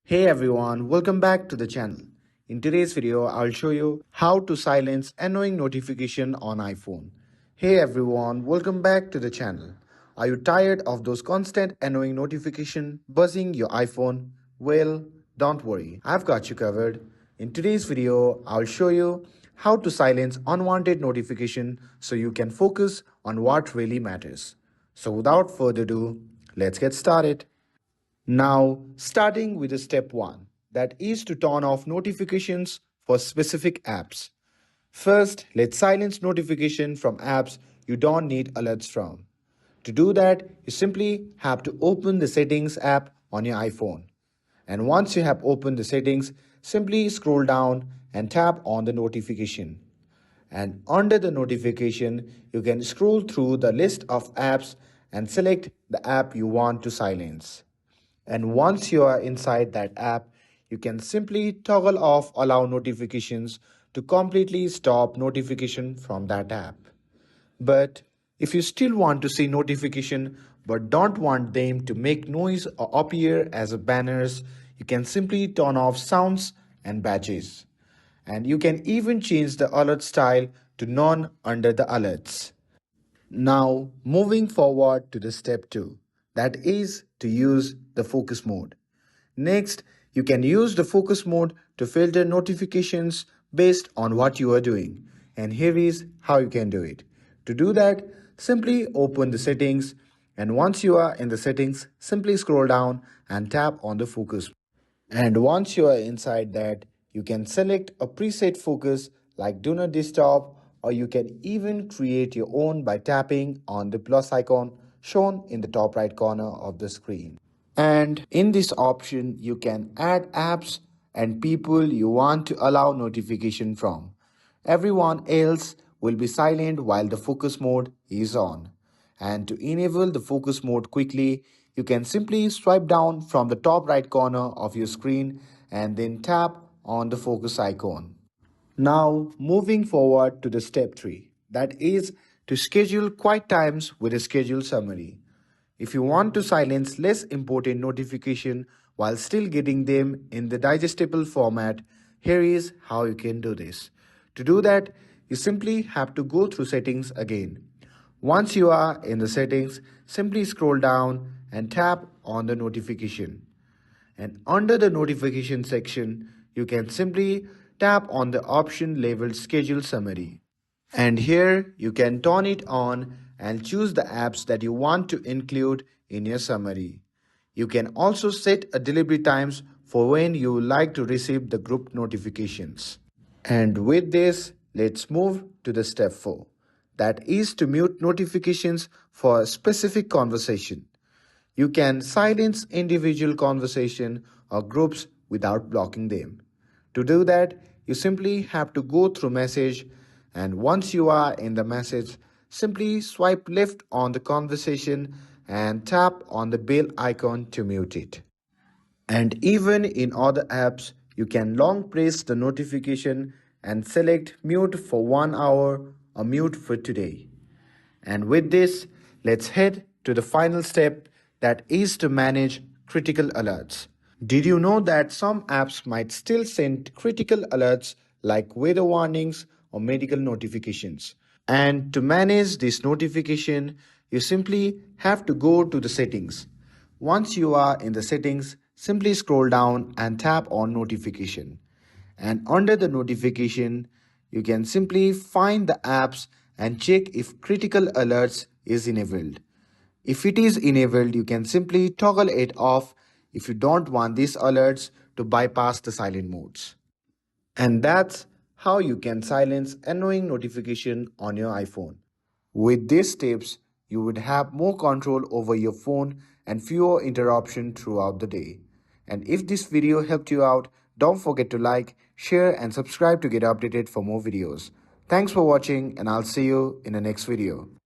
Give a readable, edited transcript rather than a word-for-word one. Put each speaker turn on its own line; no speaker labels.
Hey everyone, welcome back to the channel. In today's video, I'll show you how to silence annoying notification on iPhone. Hey everyone, welcome back to the channel. Are you tired of those constant annoying notification buzzing your iPhone? Well, don't worry, I've got you covered. In today's video, I'll show you how to silence unwanted notification so you can focus on what really matters. So without further ado, let's get started. Now, starting with the step 1, that is to turn off notifications for specific apps. First, let's silence notification from apps you don't need alerts from. To do that, you simply have to open the settings app on your iPhone. And once you have opened the settings, simply scroll down and tap on the notification. And under the notification, you can scroll through the list of apps and select the app you want to silence. And once you are inside that app, you can simply toggle off allow notifications to completely stop notification from that app. But if you still want to see notification but don't want them to make noise or appear as a banners, you can simply turn off sounds and badges. And you can even change the alert style to none under the alerts. Now, moving forward to the step 2, that is to use the focus mode. Next, you can use the focus mode to filter notifications based on what you are doing. And here is how you can do it. To do that, simply open the settings, and once you are in the settings, simply scroll down and tap on the focus. And once you are inside that, you can select a preset focus like Do Not Disturb, or you can even create your own by tapping on the plus icon shown in the top right corner of the screen. And in this option, you can add apps and people you want to allow notification from. Everyone else will be silent while the focus mode is on. And to enable the focus mode quickly, you can simply swipe down from the top right corner of your screen and then tap on the focus icon. Now, moving forward to the step 3, that is to schedule quiet times with a schedule summary. If you want to silence less important notification while still getting them in the digestible format, here is how you can do this. To do that, you simply have to go through settings again. Once you are in the settings, simply scroll down and tap on the notification. And under the notification section, you can simply tap on the option labeled schedule summary. And here you can turn it on and choose the apps that you want to include in your summary. You can also set a delivery times for when you like to receive the group notifications. And with this, let's move to the step 4. That is to mute notifications for a specific conversation. You can silence individual conversation or groups without blocking them. To do that, you simply have to go through message, and once you are in the message, simply swipe left on the conversation and tap on the bell icon to mute it. And even in other apps, you can long press the notification and select mute for 1 hour or mute for today. And with this, let's head to the final step, that is to manage critical alerts. Did you know that some apps might still send critical alerts like weather warnings or medical notifications? And to manage this notification, you simply have to go to the settings. Once you are in the settings, simply scroll down and tap on notification. And under the notification, you can simply find the apps and check if critical alerts is enabled. If it is enabled, you can simply toggle it off if you don't want these alerts to bypass the silent modes. And that's how you can silence annoying notification on your iPhone. With these tips, you would have more control over your phone and fewer interruptions throughout the day. And if this video helped you out, don't forget to like, share and subscribe to get updated for more videos. Thanks for watching, and I'll see you in the next video.